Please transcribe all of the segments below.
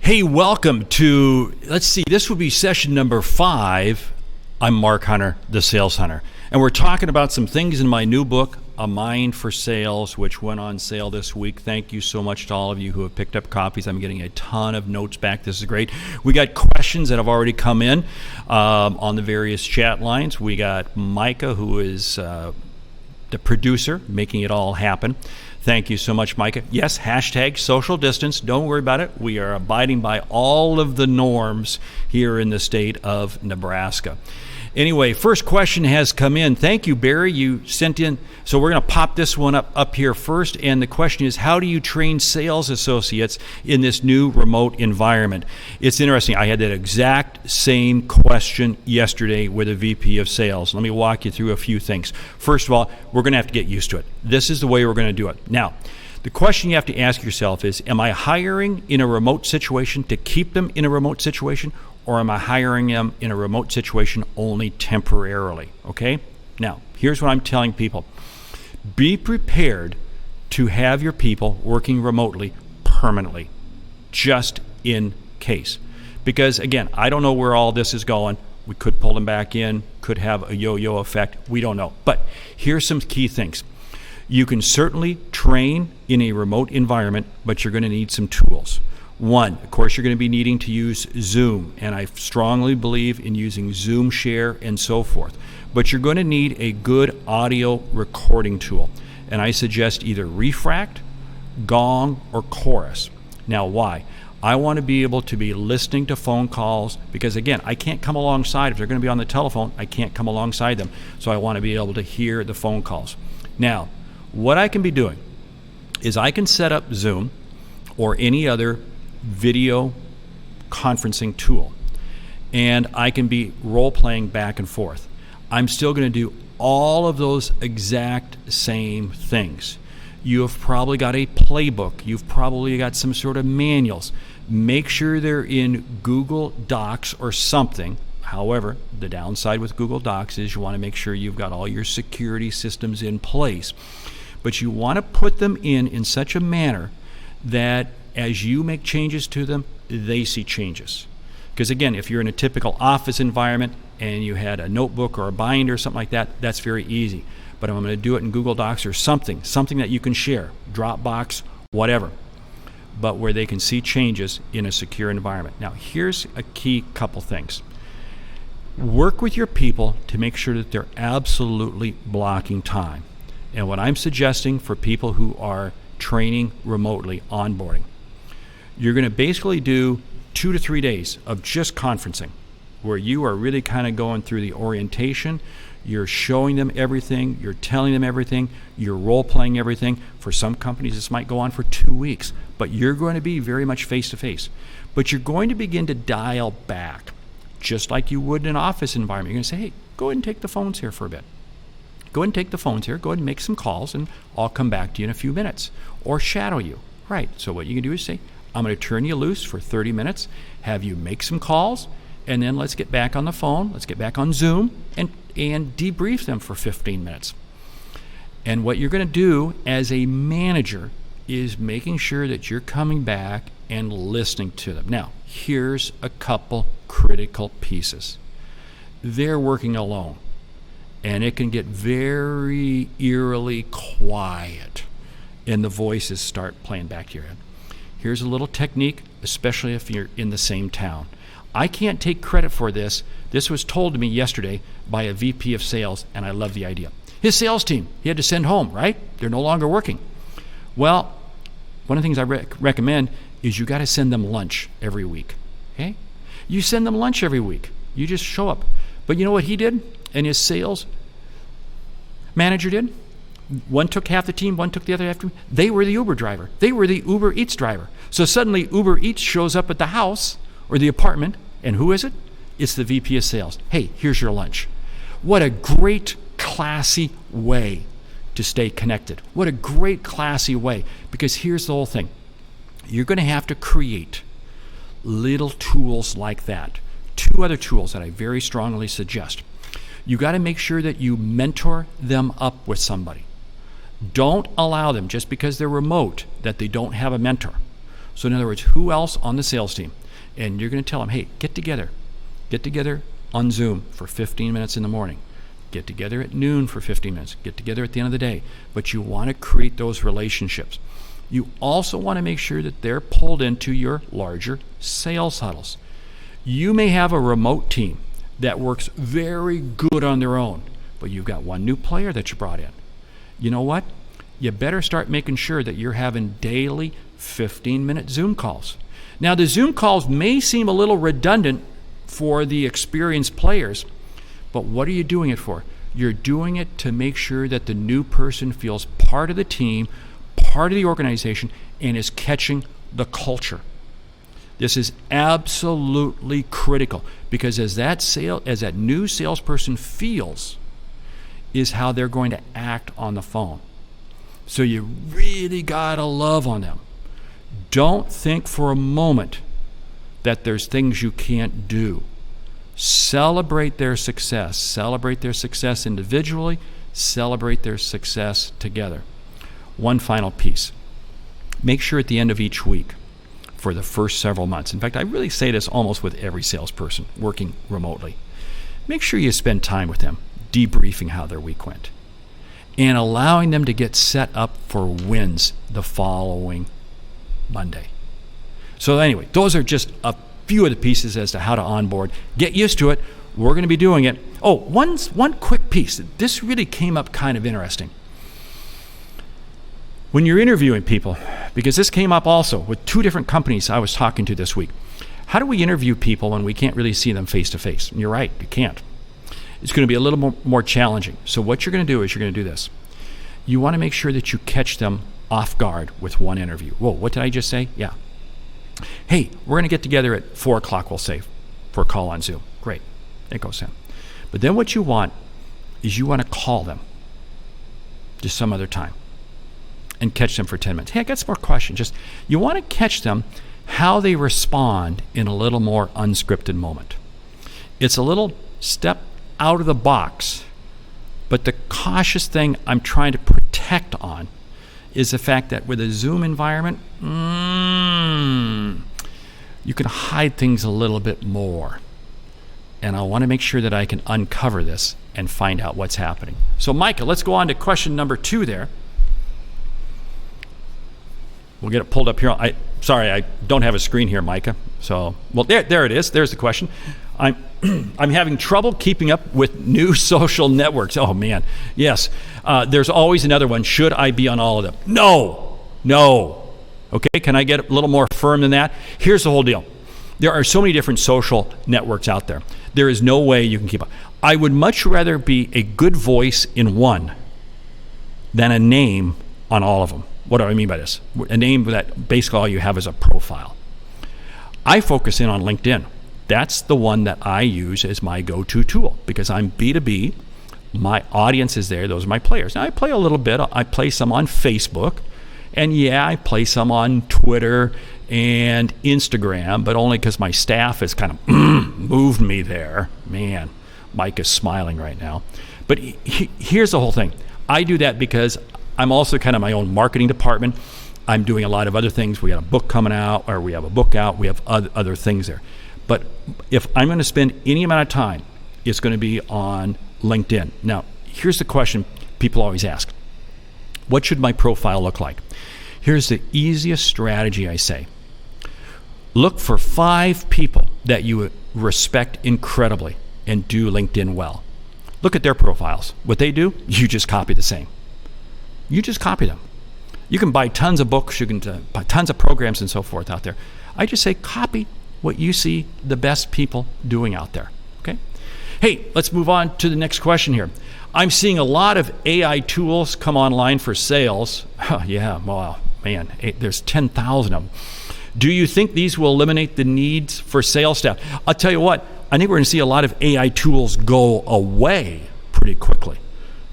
Hey, welcome to, let's see, this would be session number 5. I'm Mark Hunter, the Sales Hunter. And we're talking about some things in my new book, A Mind for Sales, which went on sale this week. Thank you so much to all of you who have picked up copies. I'm getting a ton of notes back. This is great. We got questions that have already come in on the various chat lines. We got Micah, who is the producer, making it all happen. Thank you so much, Micah. Yes, hashtag social distance. Don't worry about it. We are abiding by all of the norms here in the state of Nebraska. Anyway, first question has come in. Thank you, Barry. You sent in. So we're going to pop this one up here first. And the question is, how do you train sales associates in this new remote environment? It's interesting. I had that exact same question yesterday with a VP of sales. Let me walk you through a few things. First of all, we're going to have to get used to it. This is the way we're going to do it. Now, the question you have to ask yourself is, am I hiring in a remote situation to keep them in a remote situation? Or am I hiring them in a remote situation only temporarily? Okay? Now, here's what I'm telling people. Be prepared to have your people working remotely permanently, just in case. Because, again, I don't know where all this is going. We could pull them back in, could have a yo-yo effect. We don't know. But here's some key things. You can certainly train in a remote environment, but you're going to need some tools. One, of course, you're going to be needing to use Zoom, and I strongly believe in using Zoom Share and so forth. But you're going to need a good audio recording tool, and I suggest either Refract, Gong, or Chorus. Now, why? I want to be able to be listening to phone calls because, again, I can't come alongside. If they're going to be on the telephone, I can't come alongside them. So I want to be able to hear the phone calls. Now, what I can be doing is I can set up Zoom or any other video conferencing tool, and I can be role-playing back and forth. I'm still going to do all of those exact same things. You have probably got a playbook. You've probably got some sort of manuals. Make sure they're in Google Docs or something. However, the downside with Google Docs is you want to make sure you've got all your security systems in place. But you want to put them in such a manner that as you make changes to them, they see changes. Because again, if you're in a typical office environment and you had a notebook or a binder or something like that, that's very easy. But I'm going to do it in Google Docs or something that you can share, Dropbox, whatever, but where they can see changes in a secure environment. Now, here's a key couple things. Work with your people to make sure that they're absolutely blocking time. And what I'm suggesting for people who are training remotely, onboarding, you're going to basically do 2 to 3 days of just conferencing where you are really kind of going through the orientation. You're showing them everything. You're telling them everything. You're role-playing everything. For some companies, this might go on for 2 weeks, but you're going to be very much face-to-face. But you're going to begin to dial back, just like you would in an office environment. You're going to say, hey, go ahead and take the phones here for a bit. Go ahead and take the phones here. Go ahead and make some calls, and I'll come back to you in a few minutes. Or shadow you. Right. So what you can do is say, I'm going to turn you loose for 30 minutes, have you make some calls, and then let's get back on the phone, let's get back on Zoom, and debrief them for 15 minutes. And what you're going to do as a manager is making sure that you're coming back and listening to them. Now, here's a couple critical pieces. They're working alone, and it can get very eerily quiet, and the voices start playing back to your head. Here's a little technique, especially if you're in the same town. I can't take credit for this. This was told to me yesterday by a VP of sales, and I love the idea. His sales team, he had to send home, right? They're no longer working. Well, one of the things I recommend is you got to send them lunch every week, okay? You send them lunch every week. You just show up. But you know what he did and his sales manager did? One took half the team, one took the other half the team. They were the Uber driver. They were the Uber Eats driver. So suddenly Uber Eats shows up at the house or the apartment, and who is it? It's the VP of sales. Hey, here's your lunch. What a great, classy way to stay connected. What a great, classy way. Because here's the whole thing. You're going to have to create little tools like that. 2 other tools that I very strongly suggest. You got to make sure that you mentor them up with somebody. Don't allow them, just because they're remote, that they don't have a mentor. So in other words, who else on the sales team And you're going to tell them, hey, get together on Zoom for 15 minutes in the morning. Get together at noon for 15 minutes. Get together at the end of the day. But you want to create those relationships. You also want to make sure that they're pulled into your larger sales huddles. You may have a remote team that works very good on their own, but you've got one new player that you brought in. You know what? You better start making sure that you're having daily 15-minute Zoom calls. Now, the Zoom calls may seem a little redundant for the experienced players, but what are you doing it for? You're doing it to make sure that the new person feels part of the team, part of the organization, and is catching the culture. This is absolutely critical, because as that new salesperson feels is how they're going to act on the phone. So you really gotta love on them. Don't think for a moment that there's things you can't do. Celebrate their success. Celebrate their success individually. Celebrate their success together. One final piece. Make sure at the end of each week, for the first several months, in fact, I really say this almost with every salesperson working remotely, make sure you spend time with them, debriefing how their week went, and allowing them to get set up for wins the following Monday. So anyway, those are just a few of the pieces as to how to onboard. Get used to it. We're going to be doing it. Oh, one quick piece. This really came up kind of interesting. When you're interviewing people, because this came up also with two different companies I was talking to this week. How do we interview people when we can't really see them face to face? And you're right, you can't. It's going to be a little more challenging. So what you're going to do is you're going to do this. You want to make sure that you catch them off guard with one interview. Whoa, what did I just say? Yeah. Hey, we're going to get together at 4 o'clock, we'll say, for a call on Zoom. Great. It goes in. But then what you want is you want to call them just some other time and catch them for 10 minutes. Hey, I got some more questions. You want to catch them how they respond in a little more unscripted moment. It's a little step out of the box, but the cautious thing I'm trying to protect on is the fact that with a Zoom environment, you can hide things a little bit more. And I want to make sure that I can uncover this and find out what's happening. So Micah, let's go on to question number 2 there. We'll get it pulled up here. Sorry, I don't have a screen here, Micah. So, well, there it is. There's the question. I'm having trouble keeping up with new social networks. Oh, man. Yes. There's always another one. Should I be on all of them? No. Okay, can I get a little more firm than that? Here's the whole deal. There are so many different social networks out there. There is no way you can keep up. I would much rather be a good voice in one than a name on all of them. What do I mean by this? A name that basically all you have is a profile. I focus in on LinkedIn. That's the one that I use as my go-to tool because I'm B2B. My audience is there. Those are my players. Now, I play a little bit. I play some on Facebook. And yeah, I play some on Twitter and Instagram, but only because my staff has kind of moved me there. Man, Mike is smiling right now. But here's the whole thing. I do that because I'm also kind of my own marketing department. I'm doing a lot of other things. We got a book coming out, or we have a book out. We have other things there. But if I'm going to spend any amount of time, it's going to be on LinkedIn. Now, here's the question people always ask. What should my profile look like? Here's the easiest strategy I say. Look for 5 people that you respect incredibly and do LinkedIn well. Look at their profiles. What they do, you just copy the same. You just copy them. You can buy tons of books, you can buy tons of programs and so forth out there. I just say copy what you see the best people doing out there. Okay? Hey, let's move on to the next question here. I'm seeing a lot of AI tools come online for sales. Yeah, well, man, there's 10,000 of them. Do you think these will eliminate the needs for sales staff? I'll tell you what, I think we're going to see a lot of AI tools go away pretty quickly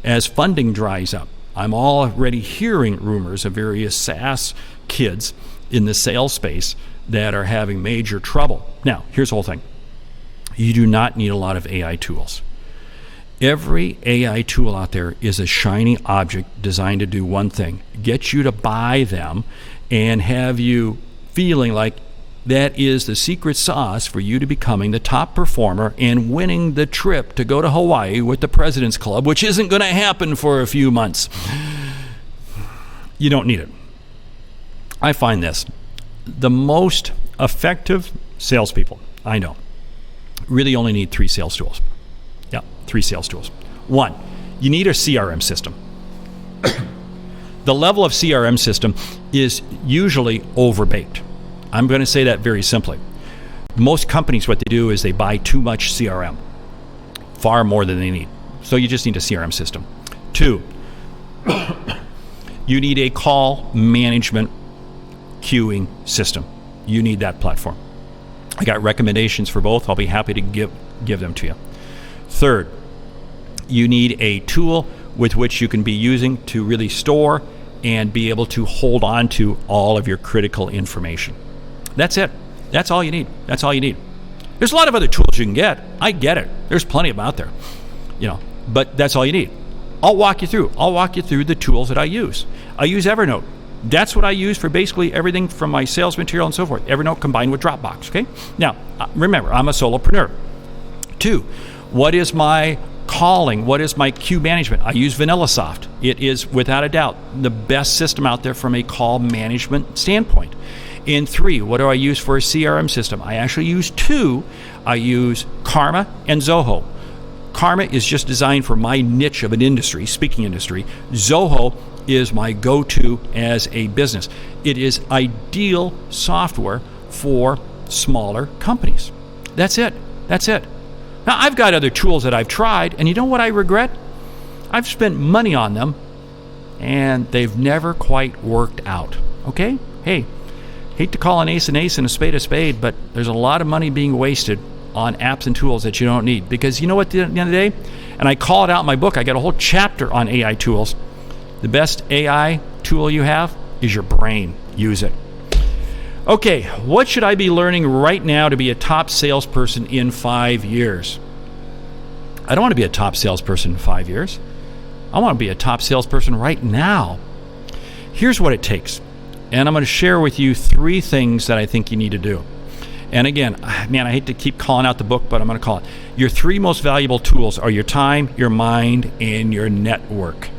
as funding dries up. I'm already hearing rumors of various SaaS kids in the sales space that are having major trouble. Now, here's the whole thing. You do not need a lot of AI tools. Every AI tool out there is a shiny object designed to do one thing, get you to buy them and have you feeling like That is the secret sauce for you to becoming the top performer and winning the trip to go to Hawaii with the President's Club, which isn't going to happen for a few months. You don't need it. I find this. The most effective salespeople I know really only need 3 sales tools. Yeah, 3 sales tools. 1, you need a CRM system. The level of CRM system is usually overbaked. I'm going to say that very simply. Most companies, what they do is they buy too much CRM, far more than they need. So you just need a CRM system. 2, you need a call management queuing system. You need that platform. I got recommendations for both. I'll be happy to give them to you. 3rd, you need a tool with which you can be using to really store and be able to hold on to all of your critical information. That's it. That's all you need. That's all you need. There's a lot of other tools you can get. I get it. There's plenty of them out there, but that's all you need. I'll walk you through the tools that I use. I use Evernote. That's what I use for basically everything from my sales material and so forth. Evernote combined with Dropbox, okay? Now, remember, I'm a solopreneur. 2, what is my calling? What is my queue management? I use VanillaSoft. It is, without a doubt, the best system out there from a call management standpoint. In 3, what do I use for a CRM system? I actually use 2. I use Karma and Zoho. Karma is just designed for my niche of an industry, speaking industry. Zoho is my go-to as a business. It is ideal software for smaller companies. That's it. That's it. Now, I've got other tools that I've tried, and you know what I regret? I've spent money on them, and they've never quite worked out. Okay? Hey, hate to call an ace and a spade, but there's a lot of money being wasted on apps and tools that you don't need. Because you know what, at the end of the day, and I call it out in my book, I got a whole chapter on AI tools. The best AI tool you have is your brain. Use it. Okay, what should I be learning right now to be a top salesperson in 5 years? I don't want to be a top salesperson in 5 years. I want to be a top salesperson right now. Here's what it takes. And I'm going to share with you 3 things that I think you need to do. And again, man, I hate to keep calling out the book, but I'm going to call it. Your 3 most valuable tools are your time, your mind, and your network.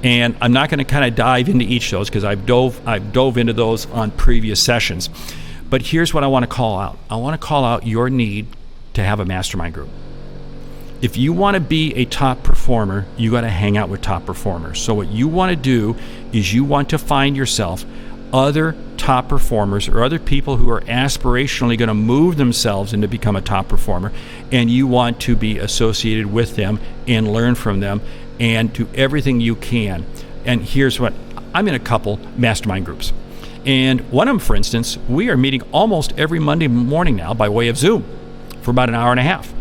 And I'm not going to kind of dive into each of those because I've dove into those on previous sessions. But here's what I want to call out. I want to call out your need to have a mastermind group. If you want to be a top performer, you got to hang out with top performers. So what you want to do is you want to find yourself other top performers or other people who are aspirationally going to move themselves into become a top performer, and you want to be associated with them and learn from them and do everything you can. And here's what, I'm in a couple mastermind groups. And one of them, for instance, we are meeting almost every Monday morning now by way of Zoom for about an hour and a half.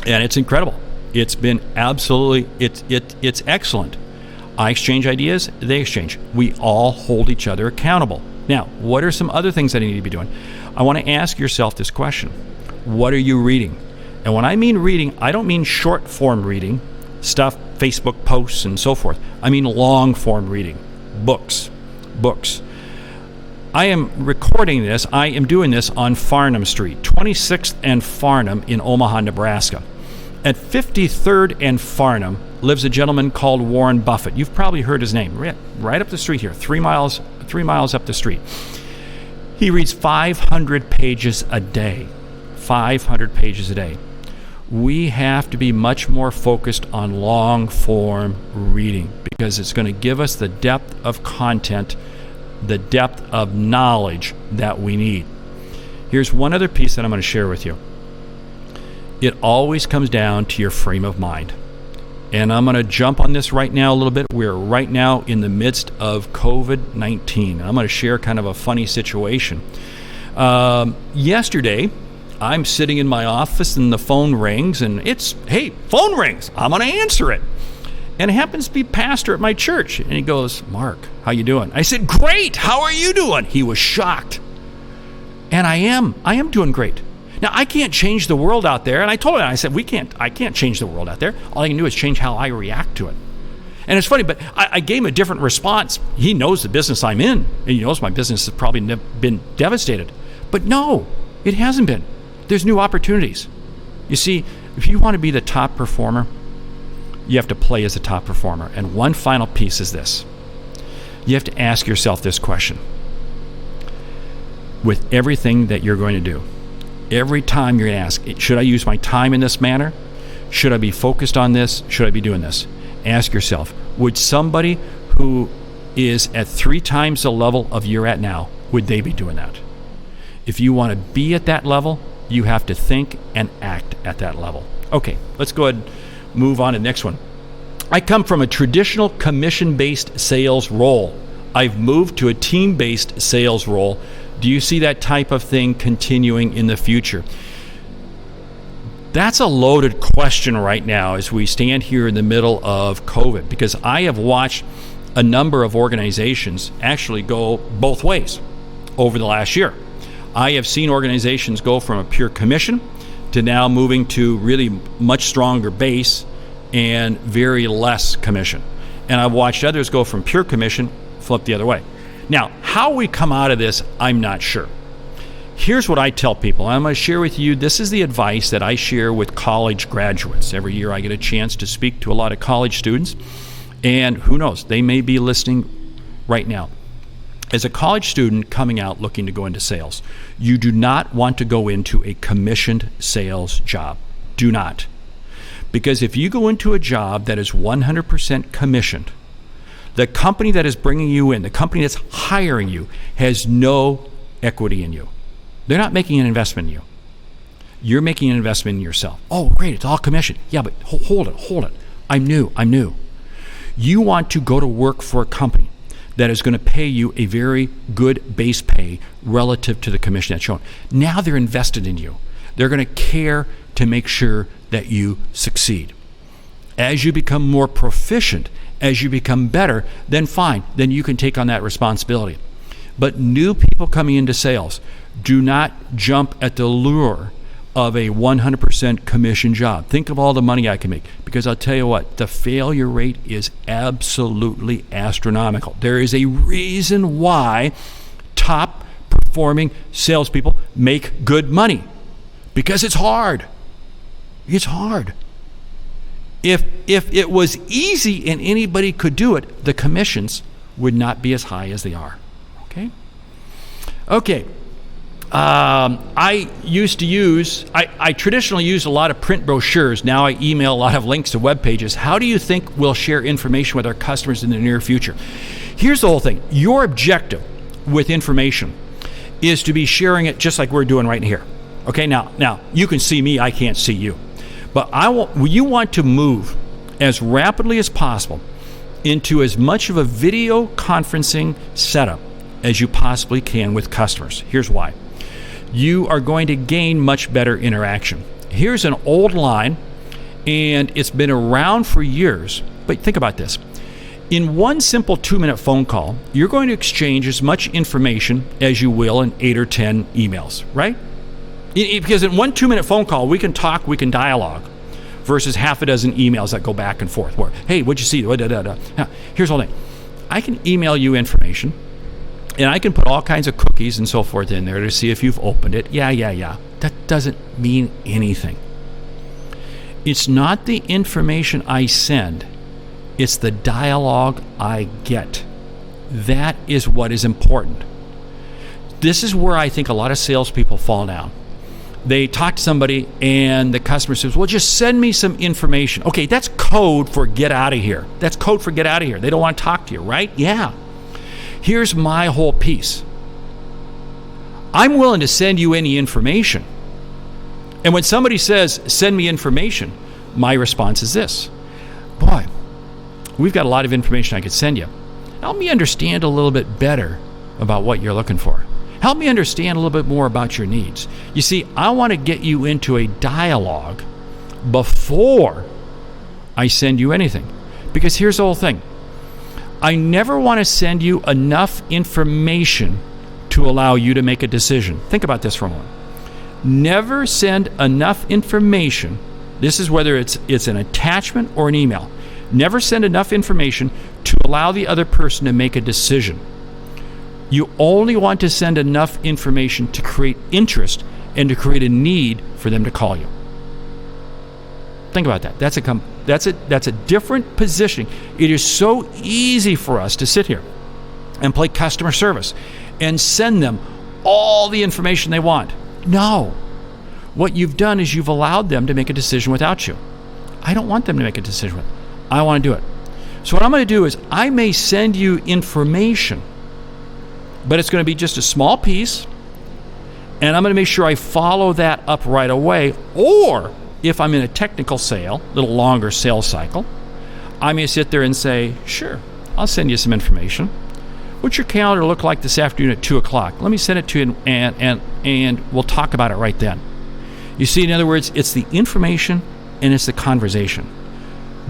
And it's incredible. It's been absolutely, it's excellent. I exchange ideas, they exchange. We all hold each other accountable. Now, what are some other things that I need to be doing? I want to ask yourself this question. What are you reading? And when I mean reading, I don't mean short form reading, stuff, Facebook posts and so forth. I mean long form reading, books. I am recording this, I am doing this on Farnham Street, 26th and Farnham in Omaha, Nebraska. At 53rd and Farnham lives a gentleman called Warren Buffett. You've probably heard his name, right up the street here, 3 miles up the street. He reads 500 pages a day. 500 pages a day. We have to be much more focused on long form reading because it's going to give us the depth of content, the depth of knowledge that we need. Here's one other piece that I'm going to share with you. It always comes down to your frame of mind. And I'm going to jump on this right now a little bit. We're right now in the midst of COVID-19. I'm going to share kind of a funny situation. Yesterday, I'm sitting in my office and the phone rings and it's, hey, phone rings. I'm going to answer it. And it happens to be pastor at my church. And he goes, Mark, how you doing? I said, great. How are you doing? He was shocked. And I am doing great. Now, I can't change the world out there. And I told him, I said, I can't change the world out there. All I can do is change how I react to it. And it's funny, but I gave him a different response. He knows the business I'm in, and he knows my business has probably been devastated. But no, it hasn't been. There's new opportunities. You see, if you want to be the top performer, you have to play as a top performer. And one final piece is this. You have to ask yourself this question. With everything that you're going to do, every time you're going to ask, should I use my time in this manner? Should I be focused on this? Should I be doing this? Ask yourself, would somebody who is at 3 times the level of you're at now, would they be doing that? If you want to be at that level, you have to think and act at that level. Okay, let's go ahead and move on to the next one. I come from a traditional commission-based sales role. I've moved to a team-based sales role. Do you see that type of thing continuing in the future? That's a loaded question right now as we stand here in the middle of COVID, because I have watched a number of organizations actually go both ways over the last year. I have seen organizations go from a pure commission to now moving to really much stronger base and very less commission. And I've watched others go from pure commission, flip the other way. Now, how we come out of this, I'm not sure. Here's what I tell people. I'm going to share with you, this is the advice that I share with college graduates. Every year I get a chance to speak to a lot of college students, and who knows, they may be listening right now. As a college student coming out looking to go into sales, you do not want to go into a commissioned sales job. Do not. Because if you go into a job that is 100% commissioned, the company that is bringing you in, the company that's hiring you, has no equity in you. They're not making an investment in you. You're making an investment in yourself. Oh, great, it's all commission. Yeah, but hold it. I'm new. You want to go to work for a company that is going to pay you a very good base pay relative to the commission that's shown. Now they're invested in you. They're going to care to make sure that you succeed. As you become more proficient, as you become better, then fine, then you can take on that responsibility. But new people coming into sales, do not jump at the lure of a 100% commission job. Think of all the money I can make, because I'll tell you what, the failure rate is absolutely astronomical. There is a reason why top performing salespeople make good money, because it's hard. It's hard. If it was easy and anybody could do it, the commissions would not be as high as they are. Okay. I traditionally use a lot of print brochures. Now I email a lot of links to web pages. How do you think we'll share information with our customers in the near future? Here's the whole thing. Your objective with information is to be sharing it just like we're doing right here. Okay, now you can see me, I can't see you. But you want to move as rapidly as possible into as much of a video conferencing setup as you possibly can with customers. Here's why. You are going to gain much better interaction. Here's an old line, and it's been around for years, but think about this. In one simple 2-minute phone call, you're going to exchange as much information as you will in 8 or 10 emails, right? Because in one 2-minute phone call, we can talk, we can dialogue, versus half a dozen emails that go back and forth. Where, hey, what'd you see? Now, here's the whole thing. I can email you information, and I can put all kinds of cookies and so forth in there to see if you've opened it. Yeah. That doesn't mean anything. It's not the information I send. It's the dialogue I get. That is what is important. This is where I think a lot of salespeople fall down. They talk to somebody and the customer says, well, just send me some information. Okay, that's code for get out of here. They don't want to talk to you, right? Yeah. Here's my whole piece. I'm willing to send you any information. And when somebody says, send me information, my response is this. Boy, we've got a lot of information I could send you. Help me understand a little bit better about what you're looking for. Help me understand a little bit more about your needs. You see, I want to get you into a dialogue before I send you anything. Because here's the whole thing. I never want to send you enough information to allow you to make a decision. Think about this for a moment. Never send enough information. This is whether it's an attachment or an email. Never send enough information to allow the other person to make a decision. You only want to send enough information to create interest and to create a need for them to call you. Think about that. That's a different positioning. It is so easy for us to sit here and play customer service and send them all the information they want. No. What you've done is you've allowed them to make a decision without you. I don't want them to make a decision. I want to do it. So what I'm going to do is I may send you information, but it's going to be just a small piece, and I'm going to make sure I follow that up right away. Or if I'm in a technical sale, a little longer sales cycle, I may sit there and say, sure, I'll send you some information. What's your calendar look like this afternoon at 2 o'clock? Let me send it to you, and we'll talk about it right then. You see, in other words, it's the information and it's the conversation.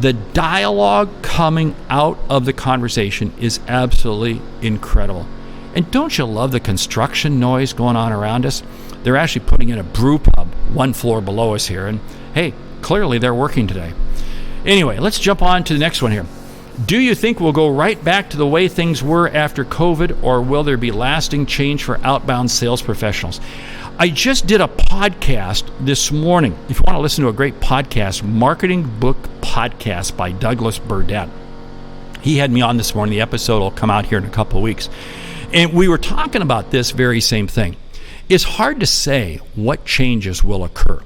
The dialogue coming out of the conversation is absolutely incredible. And don't you love the construction noise going on around us? They're actually putting in a brew pub 1 floor below us here. And hey, clearly they're working today. Anyway, let's jump on to the next one here. Do you think we'll go right back to the way things were after COVID, or will there be lasting change for outbound sales professionals? I just did a podcast this morning. If you want to listen to a great podcast, Marketing Book Podcast by Douglas Burdett. He had me on this morning. The episode will come out here in a couple of weeks. And we were talking about this very same thing. It's hard to say what changes will occur.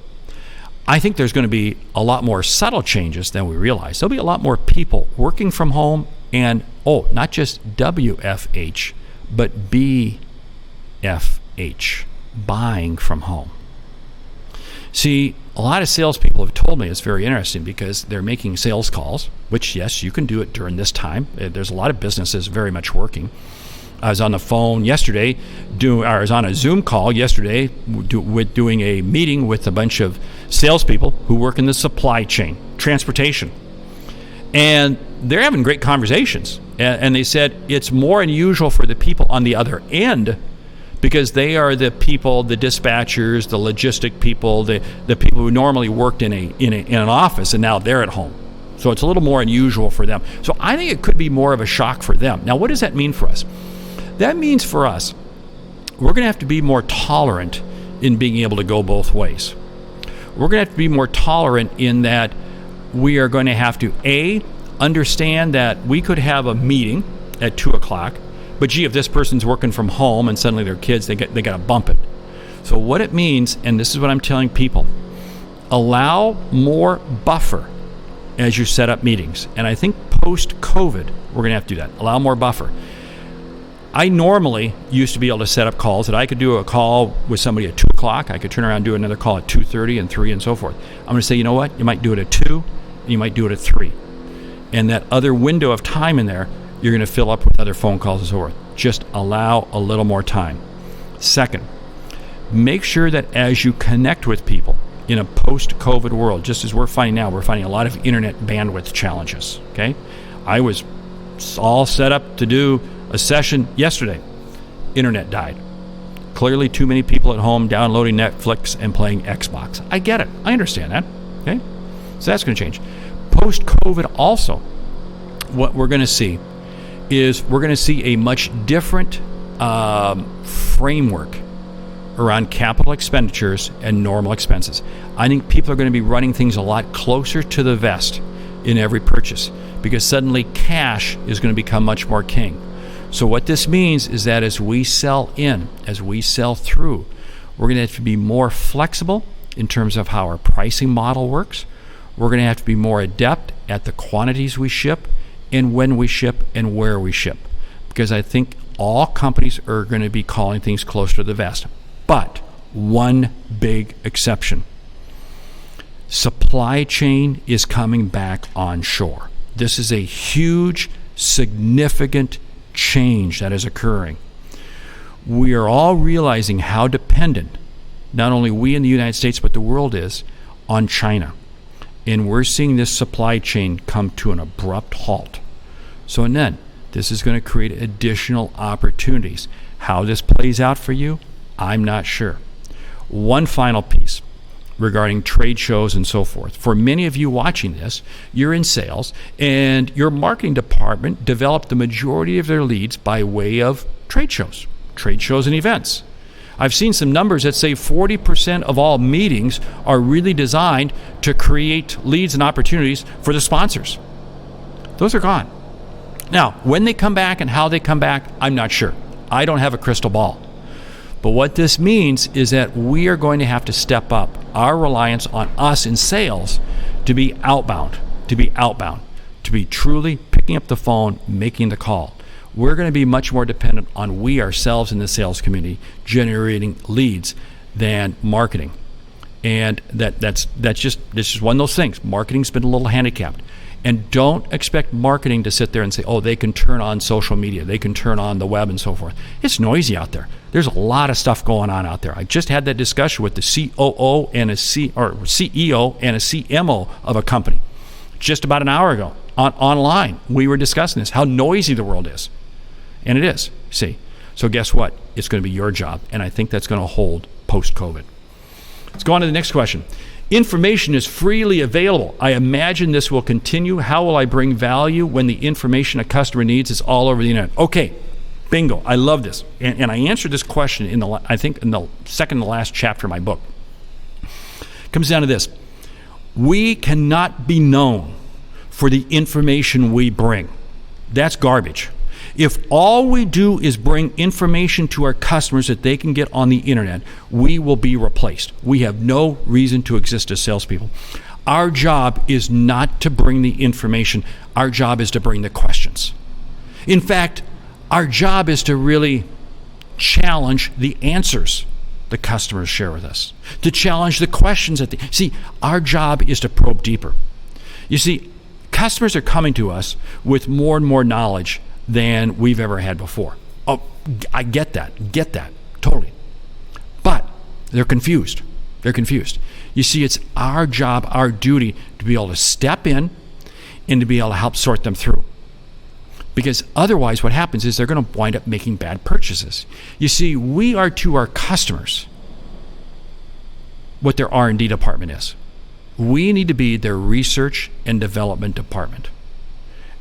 I think there's going to be a lot more subtle changes than we realize. There'll be a lot more people working from home and, not just WFH, but BFH, buying from home. See, a lot of salespeople have told me it's very interesting because they're making sales calls, which, yes, you can do it during this time. There's a lot of businesses very much working. I was on the phone yesterday, I was on a Zoom call yesterday doing a meeting with a bunch of salespeople who work in the supply chain, transportation. And they're having great conversations. And they said it's more unusual for the people on the other end because they are the people, the dispatchers, the logistic people, the people who normally worked in an office, and now they're at home. So it's a little more unusual for them. So I think it could be more of a shock for them. Now, what does that mean for us? That means for us, we're going to have to be more tolerant in being able to go both ways. We're going to have to be more tolerant in that we are going to have to, understand that we could have a meeting at 2 o'clock, but gee, if this person's working from home and suddenly their kids, they got to bump it. So what it means, and this is what I'm telling people, allow more buffer as you set up meetings. And I think post-COVID, we're going to have to do that. Allow more buffer. I normally used to be able to set up calls that I could do a call with somebody at 2 o'clock. I could turn around and do another call at 2:30 and 3 and so forth. I'm going to say, you know what? You might do it at 2 and you might do it at 3. And that other window of time in there, you're going to fill up with other phone calls and so forth. Just allow a little more time. Second, make sure that as you connect with people in a post-COVID world, just as we're finding now, we're finding a lot of internet bandwidth challenges. Okay, I was all set up to do a session yesterday. Internet died. Clearly too many people at home downloading Netflix and playing Xbox. I get it. I understand that. Okay, so that's going to change. Post-COVID also, what we're going to see is we're going to see a much different framework around capital expenditures and normal expenses. I think people are going to be running things a lot closer to the vest in every purchase because suddenly cash is going to become much more king. So what this means is that as we sell in, as we sell through, we're going to have to be more flexible in terms of how our pricing model works. We're going to have to be more adept at the quantities we ship and when we ship and where we ship. Because I think all companies are going to be calling things closer to the vest. But one big exception. Supply chain is coming back onshore. This is a huge, significant change that is occurring. We are all realizing how dependent, not only we in the United States, but the world is, on China. And we're seeing this supply chain come to an abrupt halt. So and then, this is going to create additional opportunities. How this plays out for you, I'm not sure. One final piece regarding trade shows and so forth. For many of you watching this, you're in sales, and your marketing department developed the majority of their leads by way of Trade shows and events. I've seen some numbers that say 40% of all meetings are really designed to create leads and opportunities for the sponsors. Those are gone. Now, when they come back and how they come back, I'm not sure. I don't have a crystal ball. But what this means is that we are going to have to step up our reliance on us in sales to be outbound, to be truly picking up the phone, making the call. We're going to be much more dependent on we ourselves in the sales community generating leads than marketing. And that's just one of those things. Marketing's been a little handicapped. And don't expect marketing to sit there and say, oh, they can turn on social media, they can turn on the web and so forth. It's noisy out there. There's a lot of stuff going on out there. I just had that discussion with the CEO and a CMO of a company just about an hour ago online. We were discussing this, how noisy the world is. And it is, see. So guess what? It's going to be your job. And I think that's going to hold post-COVID. Let's go on to the next question. Information is freely available. I imagine this will continue. How will I bring value when the information a customer needs is all over the internet? Okay, bingo. I love this. And I answered this question in the second to last chapter of my book. It comes down to this. We cannot be known for the information we bring. That's garbage. If all we do is bring information to our customers that they can get on the internet, we will be replaced. We have no reason to exist as salespeople. Our job is not to bring the information. Our job is to bring the questions. In fact, our job is to really challenge the answers the customers share with us, to challenge the questions see, our job is to probe deeper. You see, customers are coming to us with more and more knowledge than we've ever had before. Oh, I get that, totally. But they're confused. You see, it's our job, our duty to be able to step in and to be able to help sort them through. Because otherwise what happens is they're going to wind up making bad purchases. You see, we are to our customers what their R&D department is. We need to be their research and development department.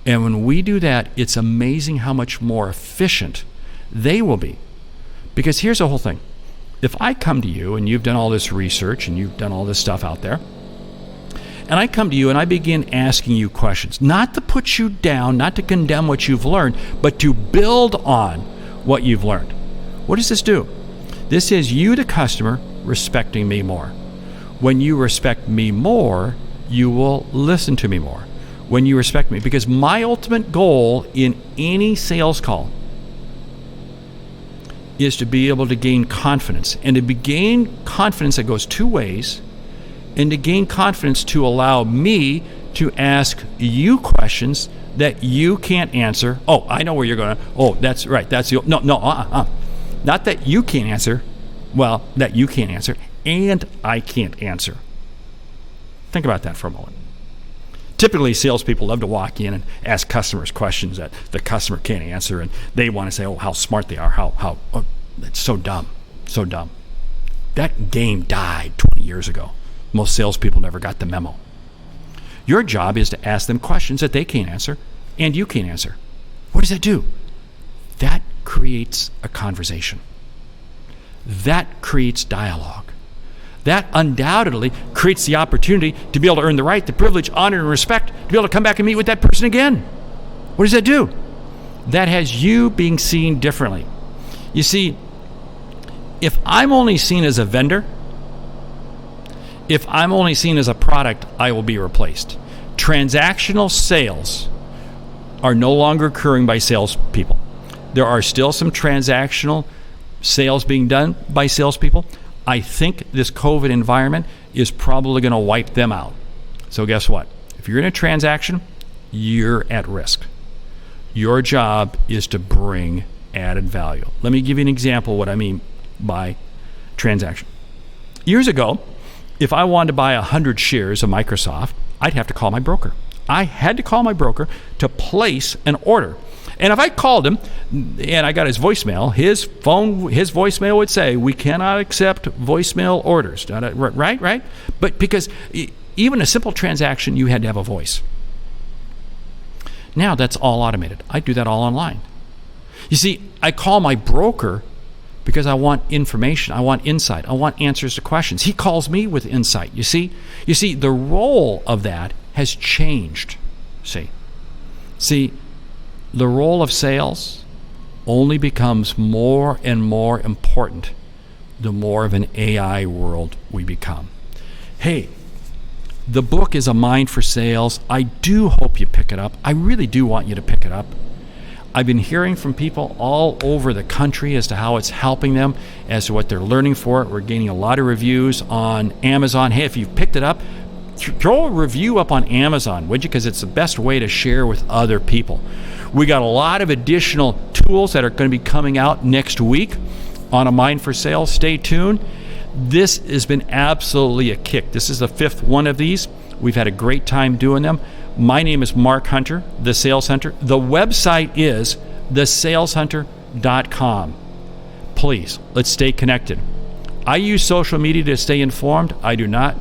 And when we do that, it's amazing how much more efficient they will be. Because here's the whole thing. If I come to you and you've done all this research and you've done all this stuff out there, and I come to you and I begin asking you questions, not to put you down, not to condemn what you've learned, but to build on what you've learned. What does this do? This is you, the customer, respecting me more. When you respect me more, you will listen to me more. When you respect me, because my ultimate goal in any sales call is to be able to gain confidence, and to gain confidence that goes two ways, and to gain confidence to allow me to ask you questions that you can't answer. Oh, I know where you're going. Oh, that's right. That's the not that you can't answer. Well, that you can't answer, and I can't answer. Think about that for a moment. Typically, salespeople love to walk in and ask customers questions that the customer can't answer, and they want to say, "Oh, how smart they are! How it's so dumb, so dumb." That game died 20 years ago. Most salespeople never got the memo. Your job is to ask them questions that they can't answer, and you can't answer. What does that do? That creates a conversation. That creates dialogue. That undoubtedly creates the opportunity to be able to earn the right, the privilege, honor, and respect to be able to come back and meet with that person again. What does that do? That has you being seen differently. You see, if I'm only seen as a vendor, if I'm only seen as a product, I will be replaced. Transactional sales are no longer occurring by salespeople. There are still some transactional sales being done by salespeople. I think this COVID environment is probably going to wipe them out. So guess what? If you're in a transaction, you're at risk. Your job is to bring added value. Let me give you an example of what I mean by transaction. Years ago, if I wanted to buy 100 shares of Microsoft, I'd have to call my broker. I had to call my broker to place an order. And if I called him and I got his voicemail, his voicemail would say, "We cannot accept voicemail orders." Right? But because even a simple transaction, you had to have a voice. Now that's all automated. I do that all online. You see, I call my broker because I want information, I want insight, I want answers to questions. He calls me with insight. You see, the role of that has changed. See, the role of sales only becomes more and more important the more of an AI world we become. Hey, the book is A Mind for Sales. I do hope you pick it up. I really do want you to pick it up. I've been hearing from people all over the country as to how it's helping them, as to what they're learning for it. We're getting a lot of reviews on Amazon. Hey, if you've picked it up, throw a review up on Amazon, would you? Because it's the best way to share with other people. We got a lot of additional tools that are going to be coming out next week on A Mind for Sales. Stay tuned. This has been absolutely a kick. This is the 5th one of these. We've had a great time doing them. My name is Mark Hunter, The Sales Hunter. The website is thesaleshunter.com. Please, let's stay connected. I use social media to stay informed. I do not,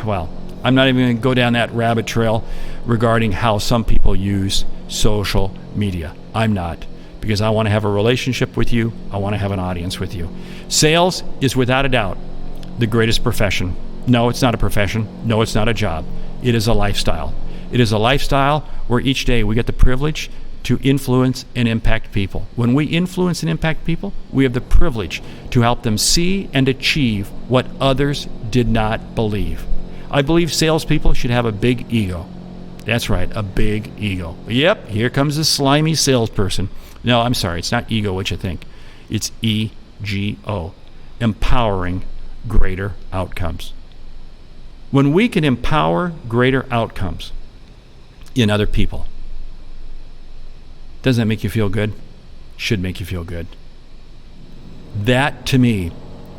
I'm not even going to go down that rabbit trail regarding how some people use social media. I'm not, because I want to have a relationship with you. I want to have an audience with you. Sales is without a doubt the greatest profession. No, it's not a profession. No, it's not a job. It is a lifestyle. It is a lifestyle where each day we get the privilege to influence and impact people. When we influence and impact people, we have the privilege to help them see and achieve what others did not believe. I believe salespeople should have a big ego. That's right, a big ego. Yep, here comes the slimy salesperson. No, I'm sorry, it's not ego what you think. It's EGO, empowering greater outcomes. When we can empower greater outcomes in other people, doesn't that make you feel good? Should make you feel good. That, to me,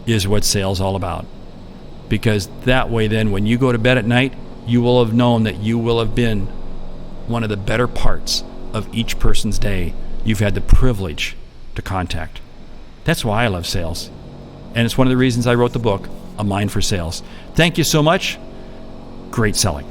is what sales is all about. Because that way then, when you go to bed at night, you will have known that you will have been one of the better parts of each person's day you've had the privilege to contact. That's why I love sales. And it's one of the reasons I wrote the book, A Mind for Sales. Thank you so much. Great selling.